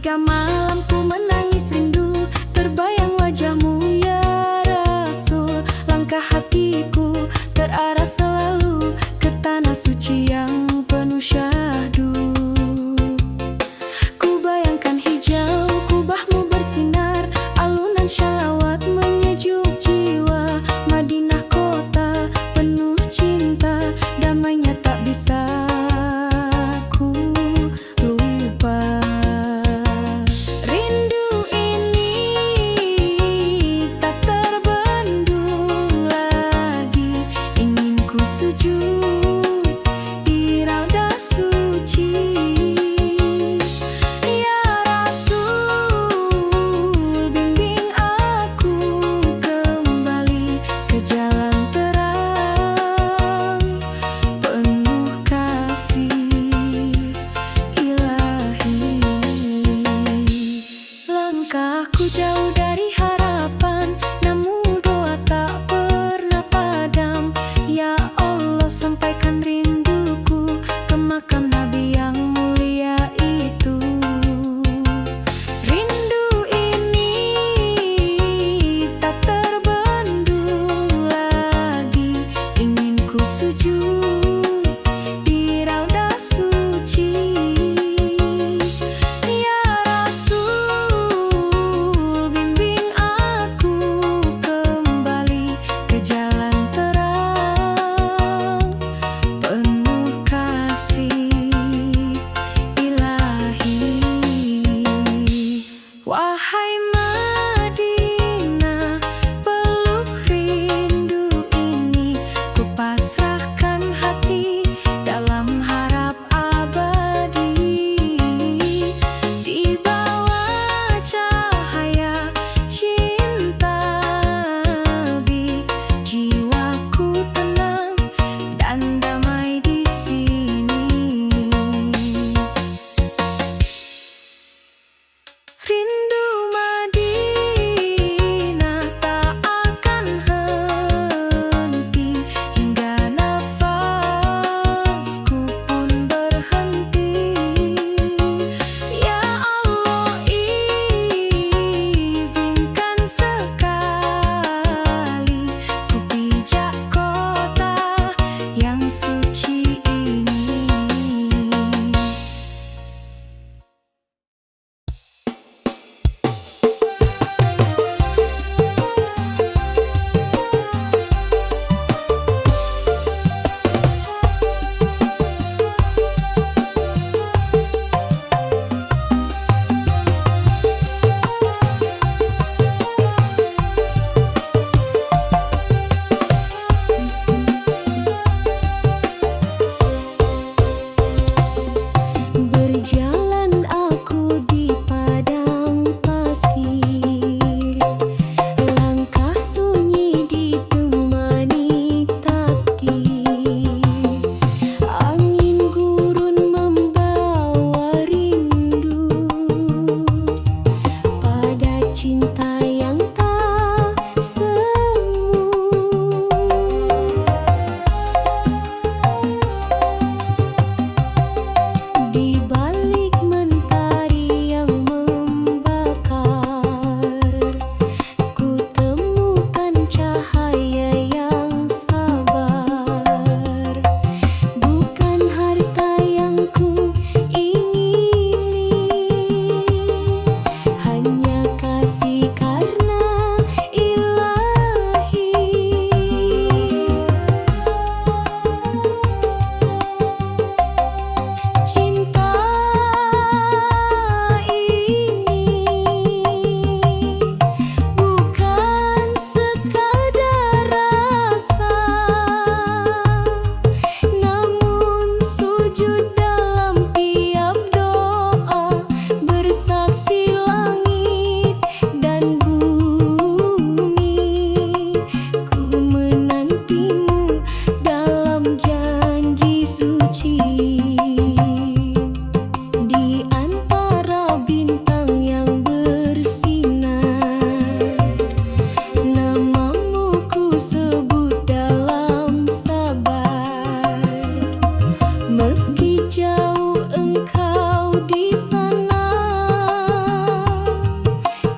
Hingga malam ku menangis rindu, terbayang wajahmu ya Rasul. Langkah hatiku terarah selalu ke tanah suci yang penuh syahdu. Ku bayangkan hijau kubahmu bersinar, alunan shalawat menyejuk jiwa. Madinah kota penuh cinta, damainya tak bisa ku lupa. Rindu ini tak terbendung lagi, ingin ku sujud di raudah suci. Ya Rasul, bimbing aku kembali ke jalan terang, penuh kasih ilahi. Langkahku jauh dari harapan, namun doa tak pernah padam. Ya Allah, sampaikan rinduku ke makam Nabi yang mulia itu. Rindu ini tak terbendung lagi, ingin ku sujud di raudah suci. Ya Rasul, bimbing aku kembali ke jalan terang, penuh kasih ilahi. Wahai Madinah, peluk rindu ini, ku pasrahkan hati dalam harap abadi. Di bawah cahaya cinta Nabi, jiwaku tenang dan damai di sini. Rindu Madinah tak akan henti, hingga nafasku pun berhenti. Ya Allah, izinkan sekali ku pijak kota yang suci ini. Berjalan aku di padang pasir, langkah sunyi ditemani takdir. Angin gurun membawa rindu pada cinta yang tak semu. Di balik mentari yang membakar, ku temukan cahaya yang sabar. Bukan harta yang ku ingini, hanya kasih karena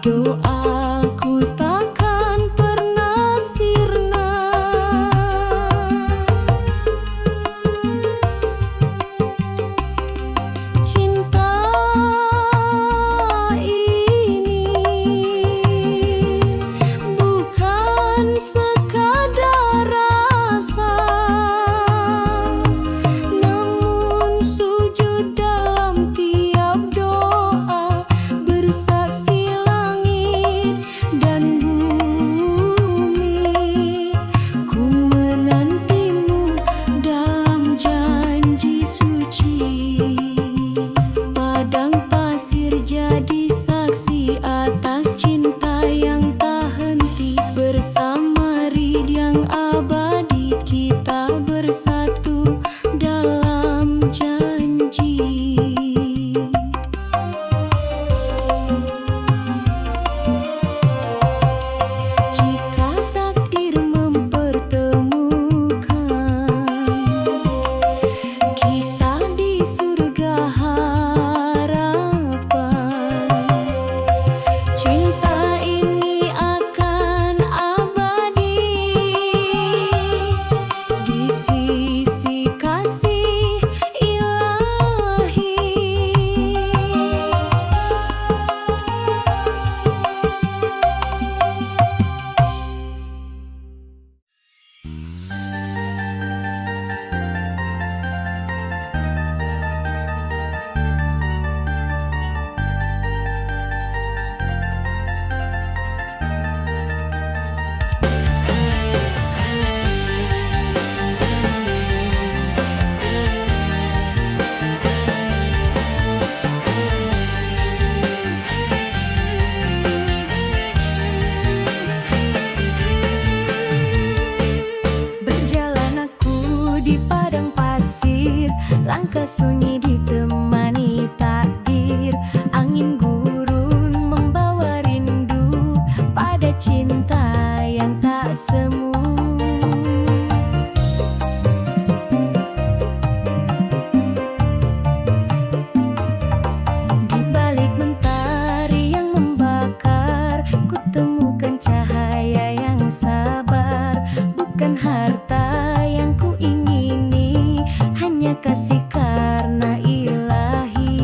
Doaku takkan pernah sirna. Cinta ini bukan sekadar rasa, namun sujud dalam tiap doa, bersaksi langit dan bumi. Ku menantimu dalam janji suci. Padang pasir jadi saksi atas cinta yang tak henti. Bersama rid yang abadi, kita bersatu dalam janji. Jika takdir mempertemukan kita di surga harapan, cinta ini akan abadi di sisi kasih ilahi. Berjalan aku di padang pasir, langkah sunyi ditemani takdir. Angin gurun membawa rindu pada cinta yang tak semu. Di balik mentari yang membakar, ku temukan cahaya yang sabar. Bukan harta yang ku ingini, hanya kasih karena ilahi.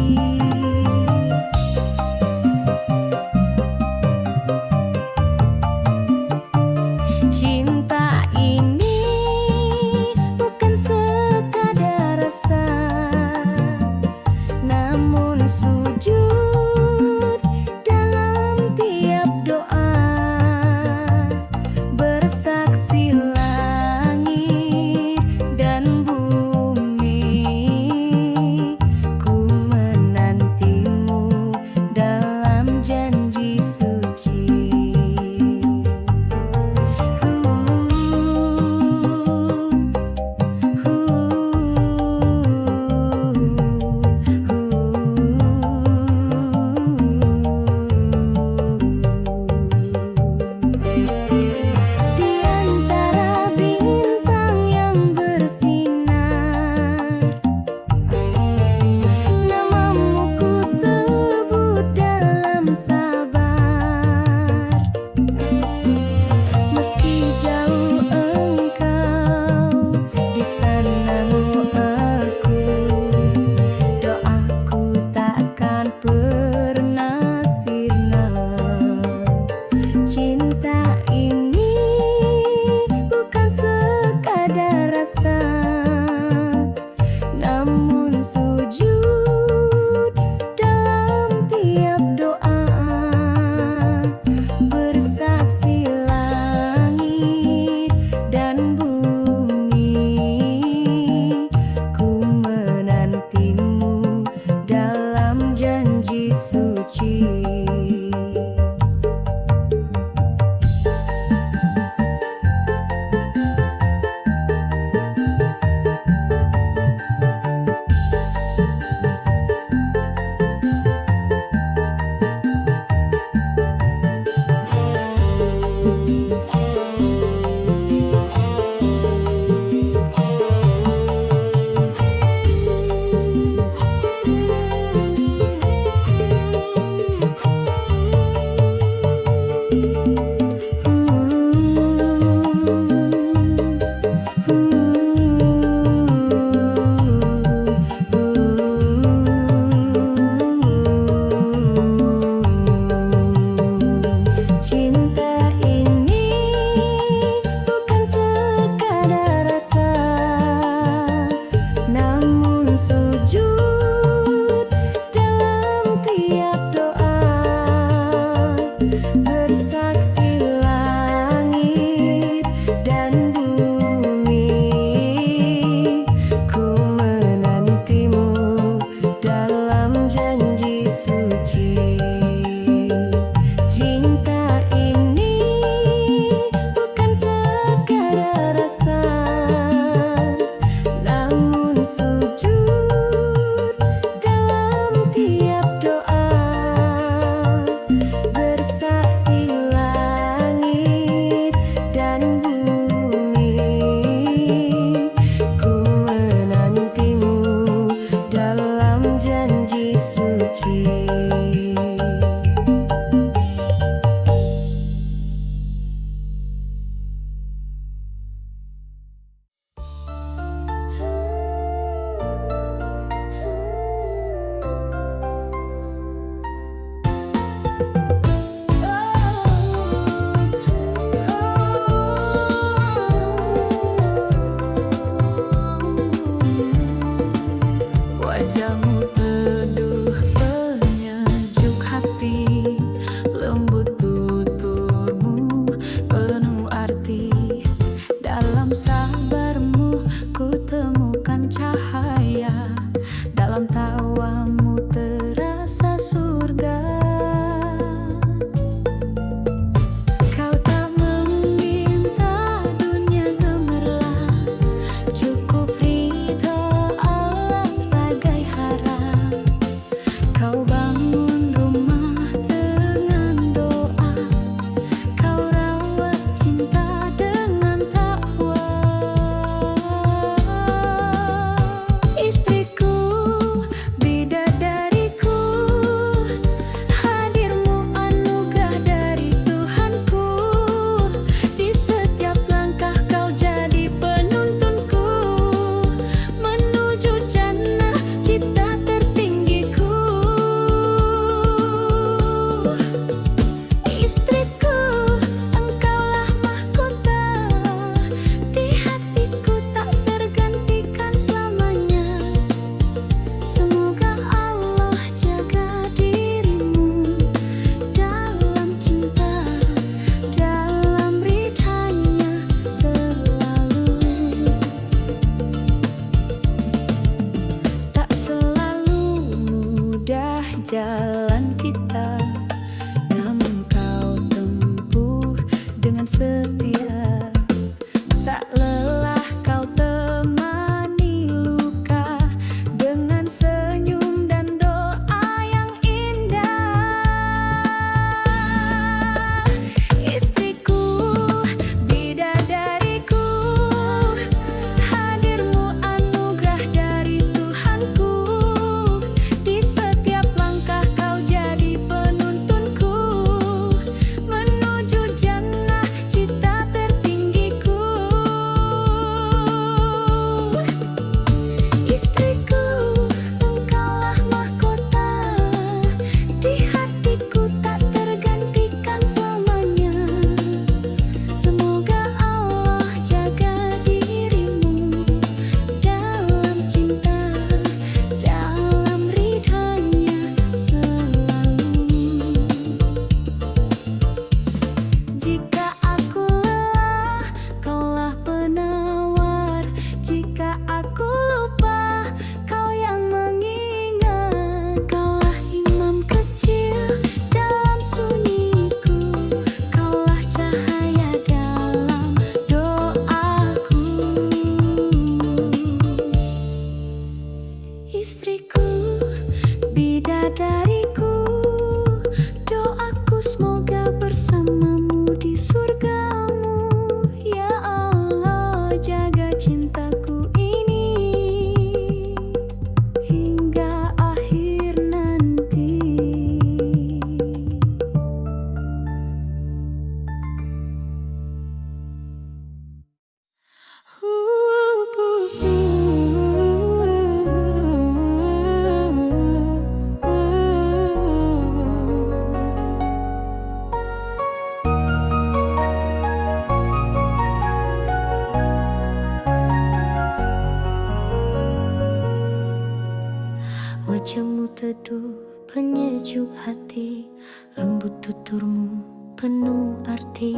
penuh arti.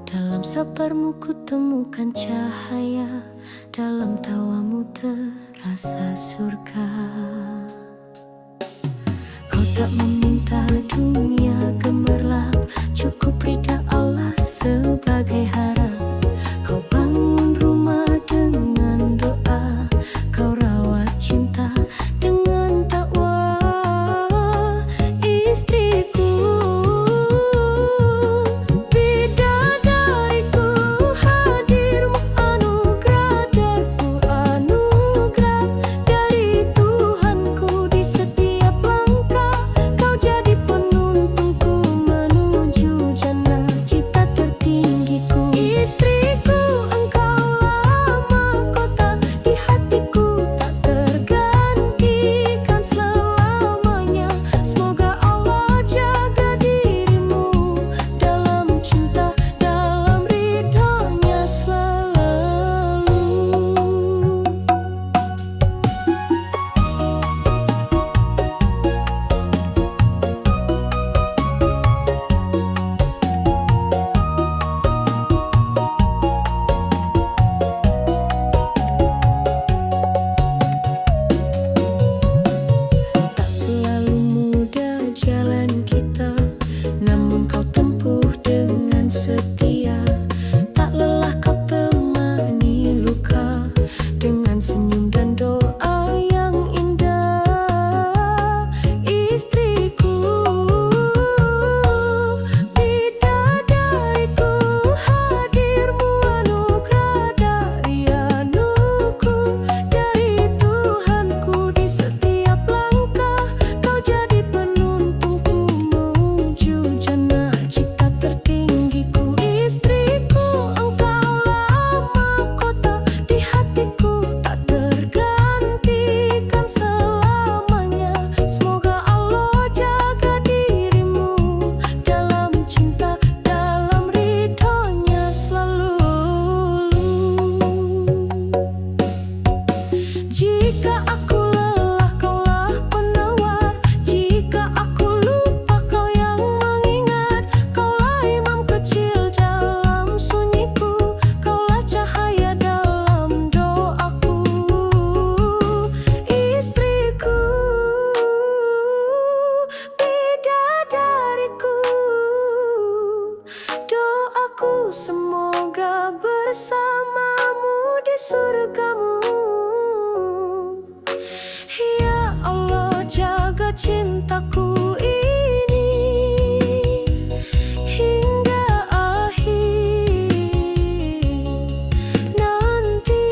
Dalam sabarmu ku temukan cahaya, dalam tawamu terasa surga. Kau tak meminta dunia gemerlap, cukup ridha Allah sebagai harap. Kau bangun rumah dengan doa, kau rawat cinta dengan takwa. Istriku, bidadariku, hadirmu anugerah darku, anugerah dari Tuhanku. Di setiap langkah kau jadi penuntunku menuju jannah cita tertinggiku. Istriku, engkaulah mahkota di hatiku, tak tergantikan selamanya. Semoga Allah jaga dirimu dalam cinta, dalam ridhonya selalu. Tak selalu mudah jalan kita, namun kau tempuh dengan setia. Tak lelah kau temani luka dengan senyum dan doa yang indah. Istriku, bidadariku, hadirmu anugerah dari anuku, dari Tuhanku. Di setiap langkah kau jadi penuntunku menuju jannah cita tertinggiku. Istriku, engkaulah mahkota di hatiku, tak tergantikan selamanya. Semoga Allah jaga dirimu dalam cinta, dalam ridhonya selalu. Jika aku lelah, kaulah penawar. Jika aku lupa, kau yang mengingat. Kaulah imam kecil dalam sunyiku, kaulah cahaya dalam doaku. Istriku, bidadariku, doaku semoga bersamamu di surgamu. Ya Allah, jaga cintaku ini hingga akhir nanti.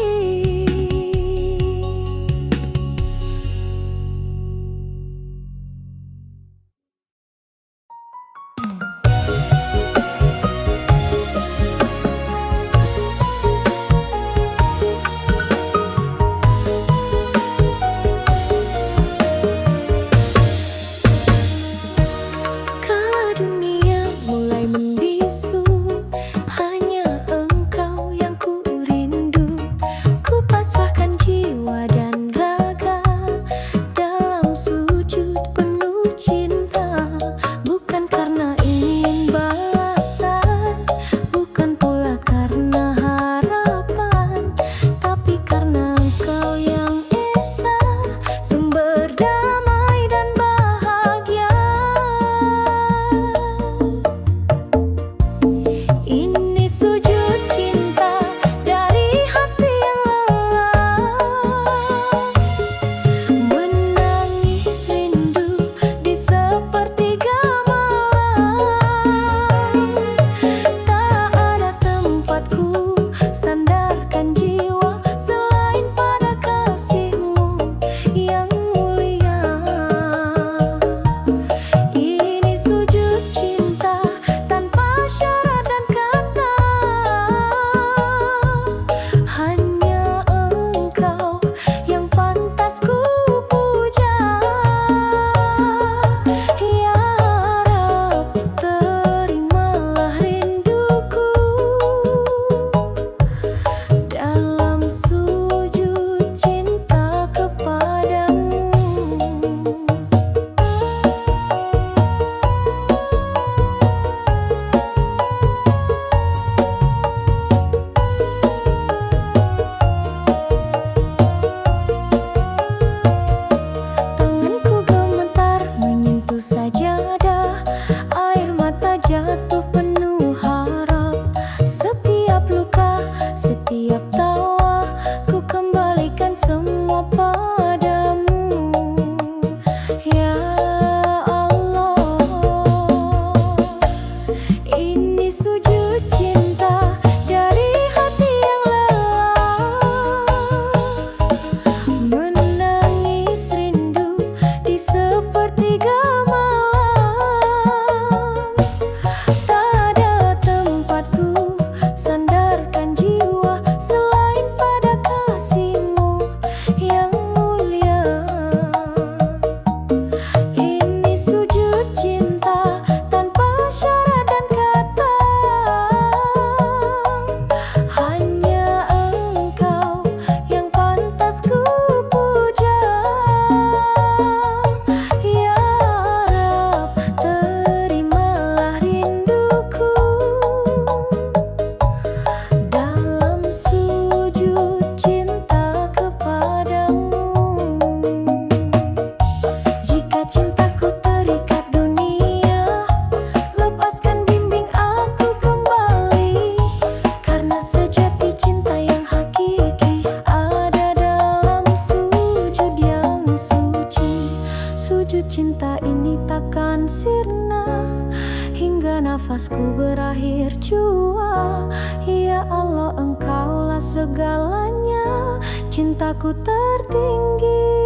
Tangisku berakhir jua. Ya Allah, Engkaulah segalanya, cintaku tertinggi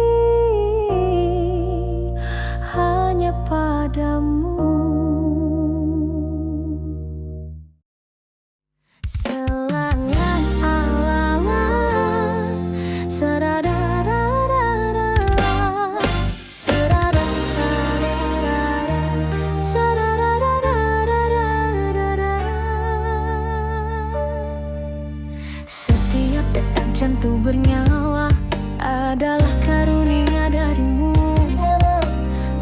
hanya padamu. Selangan alangan, serarararara, serarararara, serarararara. Setiap detak jantung bernyawa adalah karunia darimu.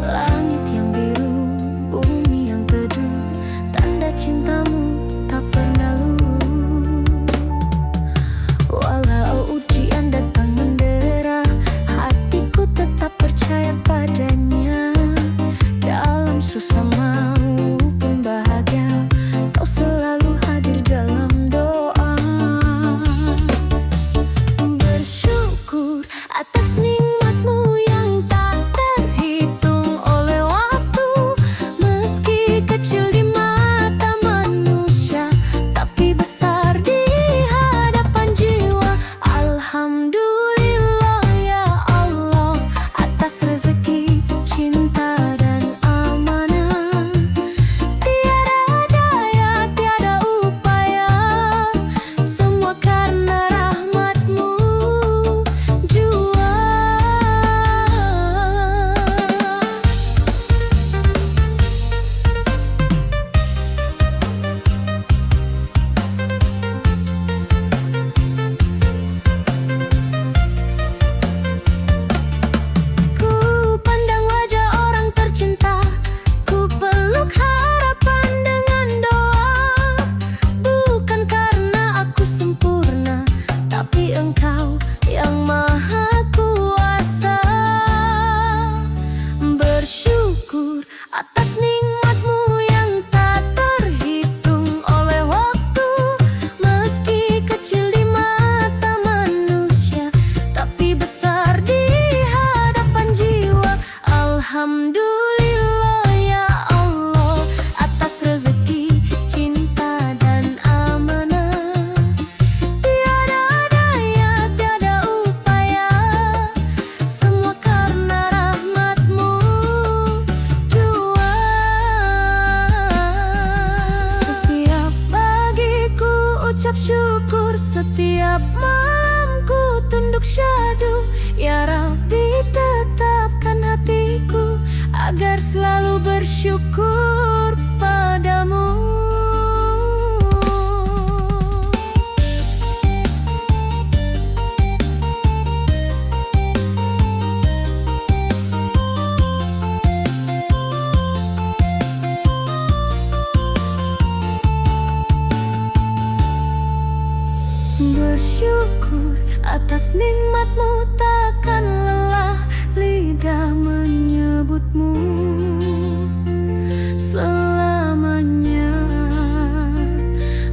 Langit yang biru, bumi yang teduh, tanda cintamu tak pernah luluh. Walau ujian datang mendera, hatiku tetap percaya padanya. Dalam susah maupun bahagia, kau selalu hadir dalam doa. Bersyukur atas nikmatmu yang tak terhitung oleh waktu. Meski kecil di mata manusia, tapi besar di hadapan jiwa. Alhamdulillah ya Allah, atas rezeki, cinta dan amanah. Tiada daya, tiada upaya, semua karena rahmatmu jua. Ku pandang wajah orang tercinta, ku peluk harapan dengan doa. Bukan karena aku sempurna, tapi Engkau yang maha kuasa. Bersyukur atas nikmatmu yang tak terhitung oleh waktu. Meski kecil di mata manusia, tapi besar di hadapan jiwa. Alhamdulillah ya Allah, atas rezeki, cinta dan amanah. Tiada daya, tiada upaya, semua karena rahmatmu jua. Setiap pagiku ucap syukur, setiap malamku tunduk syahdu. Ya Rabbi, tetapkan hatiku agar selalu bersyukur padamu. Bersyukur atas nikmatmu, takkan lelah lidah menyebutmu selamanya.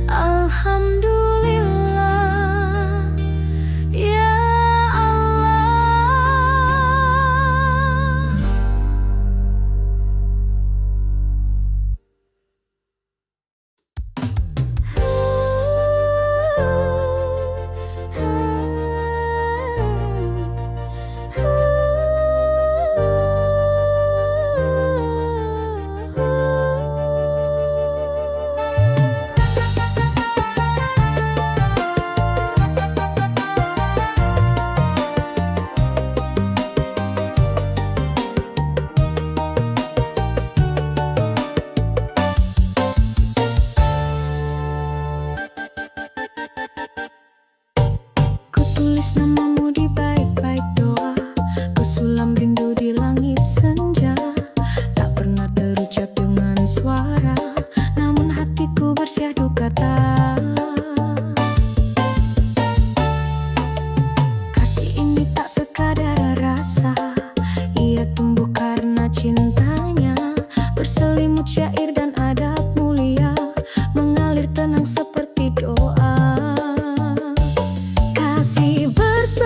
Alhamdulillah ya Allah. Ku tulis namamu di baik-baik doa, ku sulam rindu di langit senja. Tak pernah terucap dengan suara, namun hatiku bersyahdu kata. Kasih ini tak sekadar rasa, ia tumbuh karena cintanya. Berselimut syair dan adab mulia, mengalir tenang seperti doa. Kasih bersama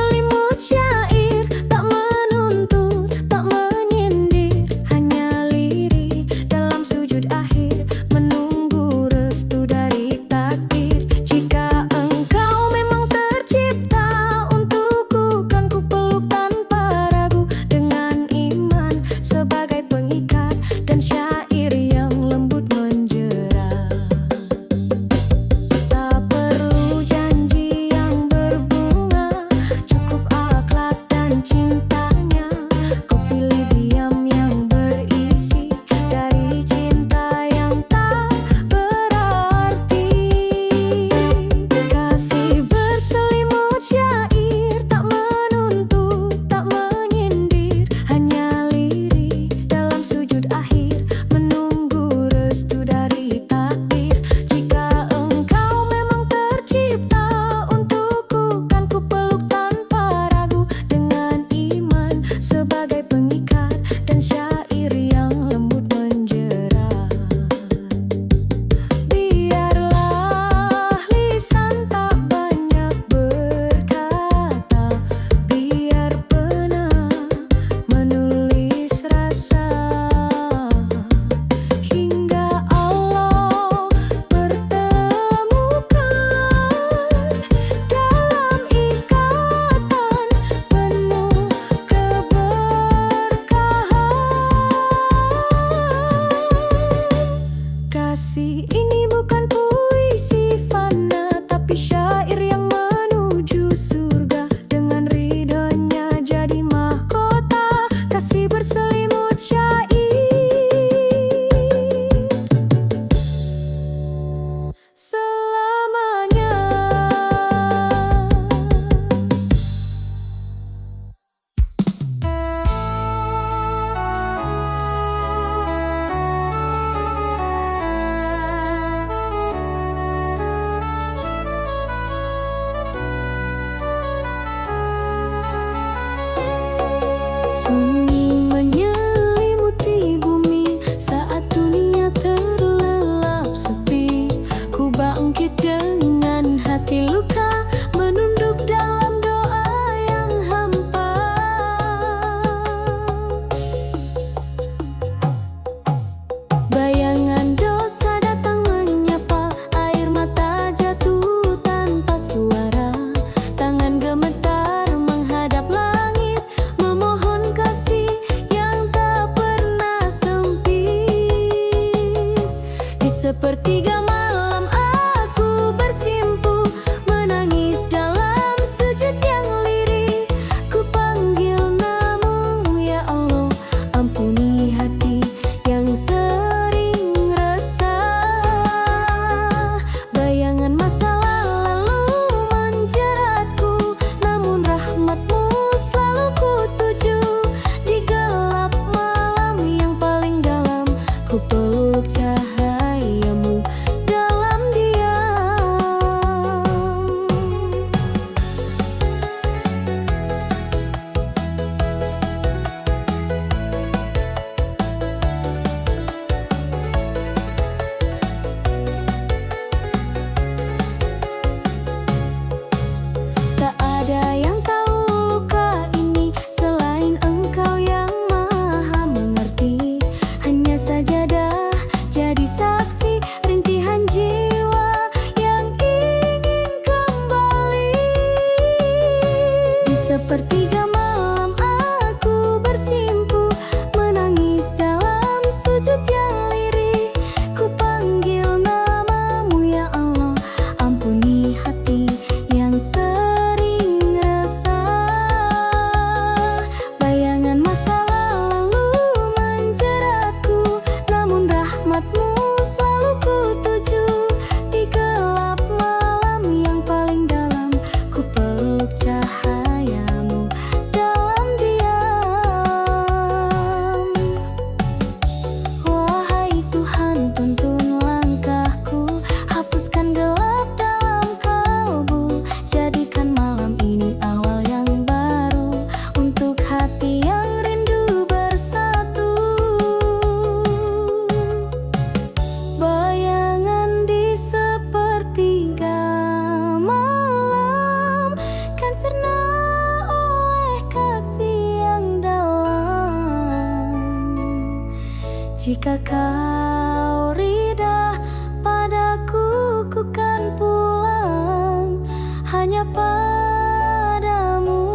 Jika kau rida padaku, ku kan pulang hanya padamu.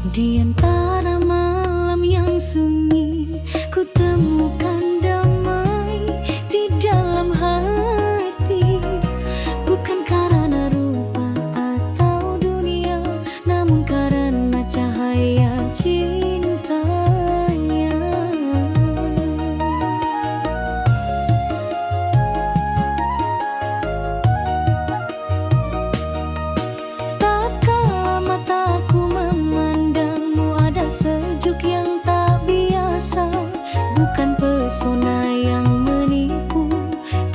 Di antara malam yang sunyi, ku temukan damai di dalam hati. Bukan karena rupa atau dunia, namun karena cahaya cintanya. Tatkala mataku memandangmu, ada sejuk yang tak biasa. Bukan pesona yang menipu,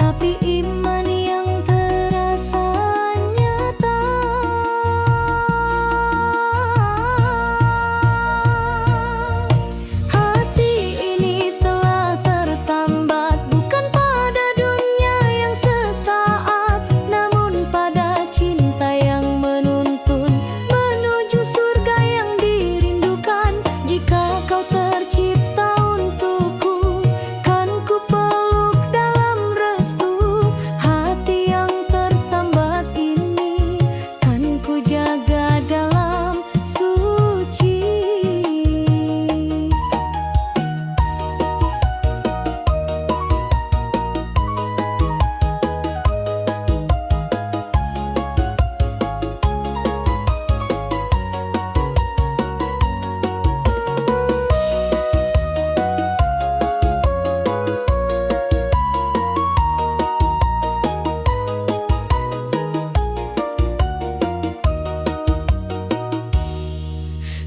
tapi iman yang terasa nyata. Hati ini telah tertambat, bukan pada dunia yang sesaat, namun pada cinta yang menuntun menuju surga yang dirindukan. Jika kau tercipta untukku, kan ku peluk dalam restu. Hati yang tertambat ini kan ku jaga dalam suci.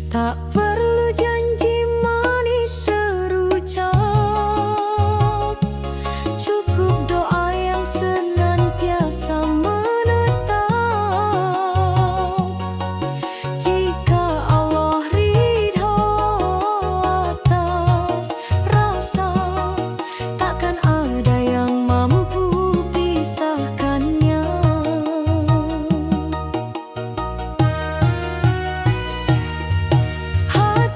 Tak perlu janji manis terucap, cukup doa yang senantiasa menetap. Jika Allah ridho atas rasa, takkan ada yang mampu pisahkannya. Hati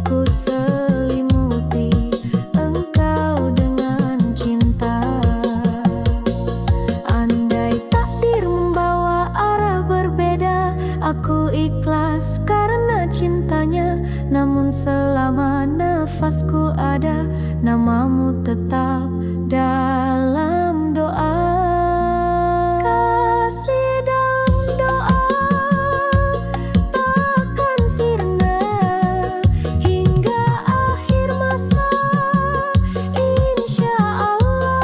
Ku selimuti engkau dengan cinta. Andai takdir membawa arah berbeda, aku ikhlas karena cintanya. Namun selama nafasku ada, namamu tetap dalam doa. Kasih dalam doa takkan sirna hingga akhir masa, insya Allah.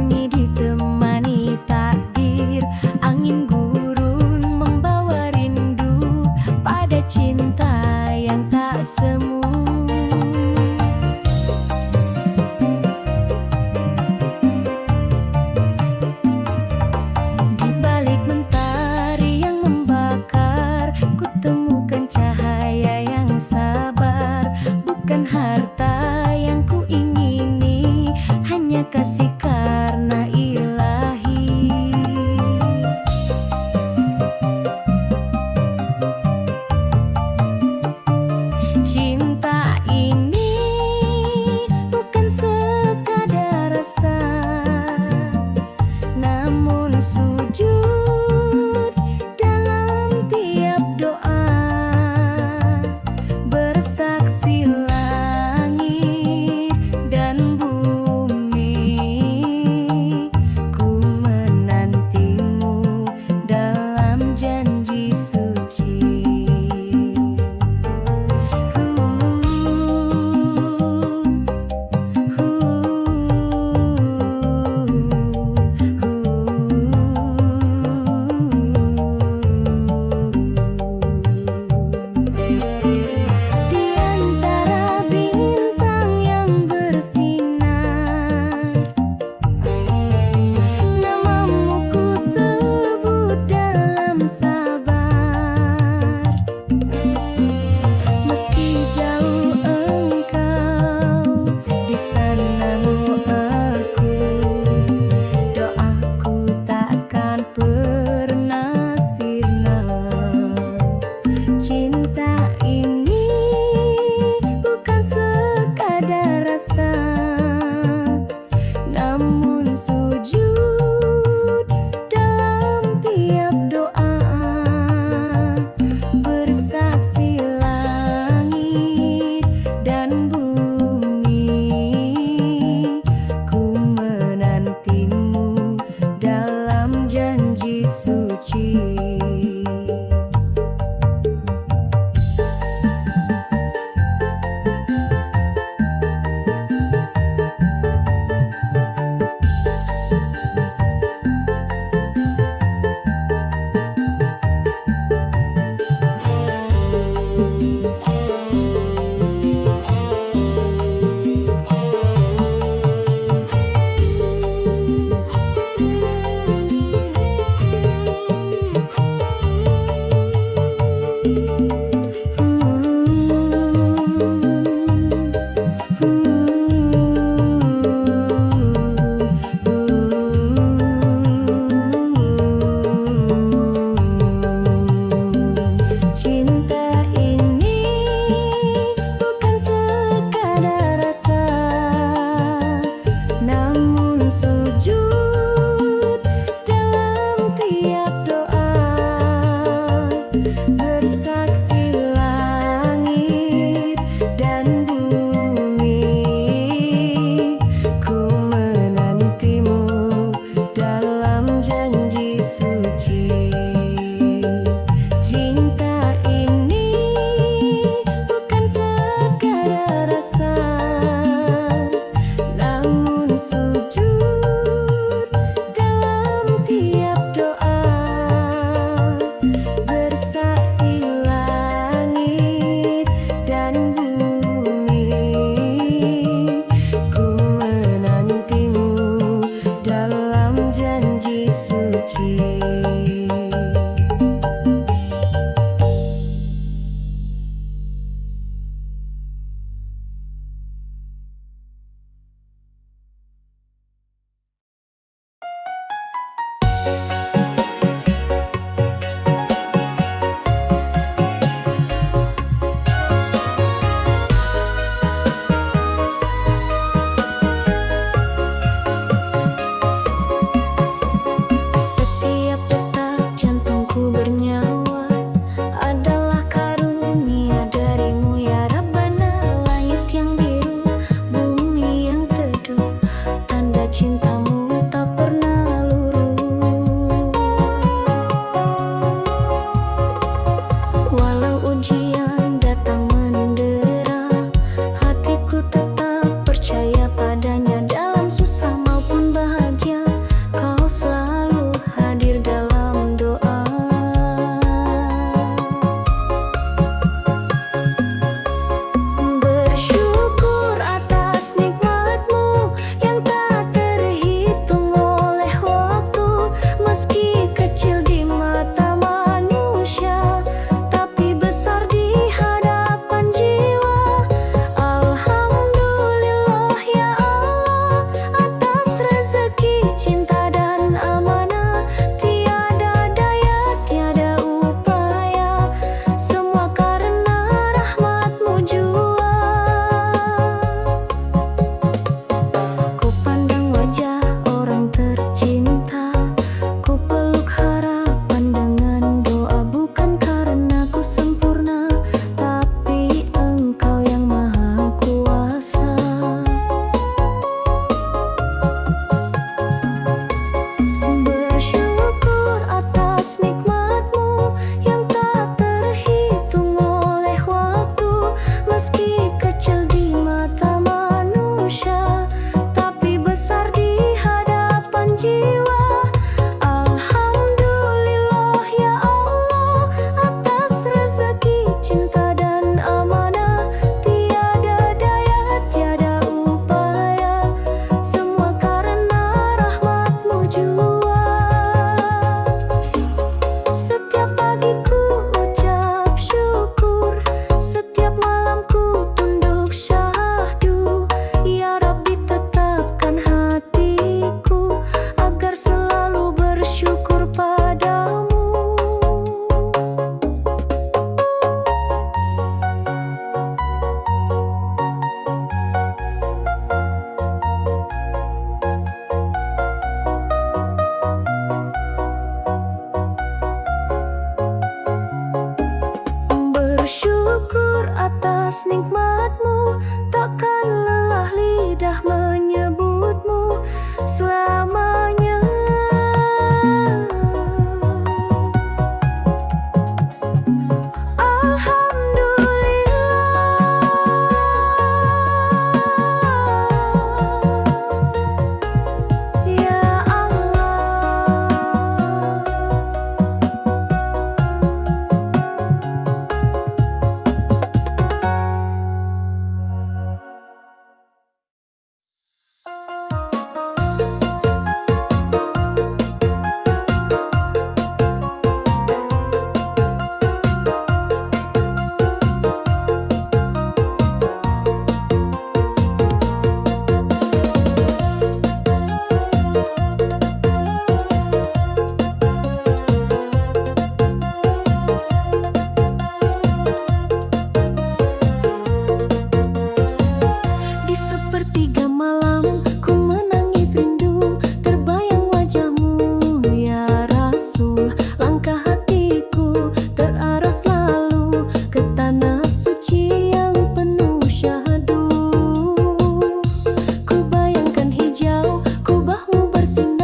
sunyi ditemani takdir. Angin gurun membawa rindu pada cinta yang tak semu. Di balik mentari yang membakar, ku temukan cahaya yang sabar. Bukan harta yang ku ingini, hanya kasih karena ilahi. jiwa. Alhamdulillah ya Allah atas rezeki, cinta dan amanah. Tiada daya, tiada upaya, semua karena rahmat-Mu jua. Setiap pagi ku ucap syukur, setiap malam ku tunduk syahdu. Ya Rabbi, tetapkan hatiku agar selalu bersyukur padamu. Bersyukur atas nikmat-Mu, takkan lelah lidah menyebut-Mu selamanya. Alhamdulillah ya Allah. Di sepertiga malam ku menangis rindu, terbayang wajah-Mu ya Rasul. Langkah hatiku terarah selalu ke tanah suci yang penuh syahdu. Ku bayangkan hijau kubah-Mu bersinar.